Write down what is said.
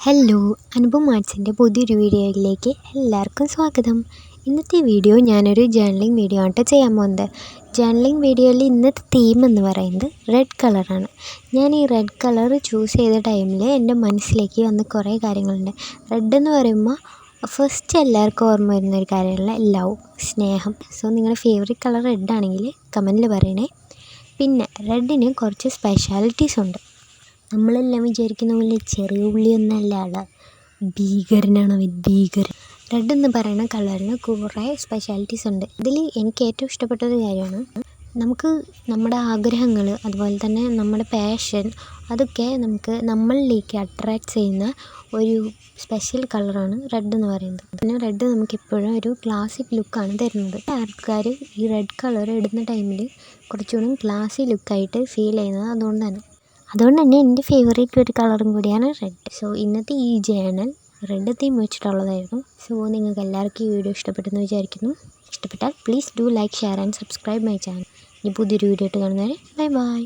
Hello, Anupam ആർട്സിൻ്റെ പുതിയൊരു വീഡിയോയിലേക്ക് എല്ലാവർക്കും സ്വാഗതം. ഇന്നത്തെ വീഡിയോ ഞാനൊരു ജേർണലിംഗ് വീഡിയോ ആണ് ചെയ്യാൻ പോകുന്നത്. ജേർണലിംഗ് വീഡിയോയിൽ ഇന്നത്തെ തീം എന്ന് പറയുന്നത് റെഡ് കളറാണ്. ഞാൻ ഈ റെഡ് കളർ ചൂസ് ചെയ്ത ടൈമിൽ എൻ്റെ മനസ്സിലേക്ക് വന്ന കുറേ കാര്യങ്ങളുണ്ട്. റെഡ് എന്ന് പറയുമ്പോൾ ഫസ്റ്റ് എല്ലാവർക്കും ഓർമ്മ വരുന്നൊരു കാര്യമുള്ള ലവ്, സ്നേഹം. സോ നിങ്ങളുടെ ഫേവറേറ്റ് കളർ റെഡ് ആണെങ്കിൽ കമൻറ്റിൽ പറയണേ. പിന്നെ റെഡിന് കുറച്ച് സ്പെഷ്യാലിറ്റീസ് ഉണ്ട്. നമ്മളെല്ലാം വിചാരിക്കുന്ന പോലെ ചെറിയ ഉള്ളിയൊന്നല്ല ആൾ, ഭീകരനാണ് അവൻ, ഭീകരൻ. റെഡ് എന്ന് പറയുന്ന കളറിന് കുറേ സ്പെഷ്യാലിറ്റീസ് ഉണ്ട്. ഇതിൽ എനിക്ക് ഏറ്റവും ഇഷ്ടപ്പെട്ടൊരു കാര്യമാണ് നമുക്ക് നമ്മുടെ ആഗ്രഹങ്ങൾ, അതുപോലെ തന്നെ നമ്മുടെ പാഷൻ, അതൊക്കെ നമുക്ക് നമ്മളിലേക്ക് അട്രാക്റ്റ് ചെയ്യുന്ന ഒരു സ്പെഷ്യൽ കളറാണ് റെഡ് എന്ന് പറയുന്നത്. പിന്നെ റെഡ് നമുക്കെപ്പോഴും ഒരു ക്ലാസിക് ലുക്കാണ് തരുന്നത്. ആൾക്കാർ ഈ റെഡ് കളർ ഇടുന്ന ടൈമിൽ കുറച്ചുകൂടി ക്ലാസി ലുക്കായിട്ട് ഫീൽ ചെയ്യുന്നത് അതുകൊണ്ട് തന്നെ എൻ്റെ ഫേവറേറ്റ് ഒരു കളറും കൂടിയാണ് റെഡ്. സോ ഇന്നത്തെ ഈ ജേർണൽ റെഡ് തീം വെച്ചിട്ടുള്ളതായിരുന്നു. സോ നിങ്ങൾക്ക് എല്ലാവർക്കും ഈ വീഡിയോ ഇഷ്ടപ്പെട്ടെന്ന് വിചാരിക്കുന്നു. ഇഷ്ടപ്പെട്ടാൽ please do like, share and subscribe my channel. ഇനി പുതിയൊരു വീഡിയോ ആയിട്ട് കാണുന്നവരെ ബൈ ബൈ.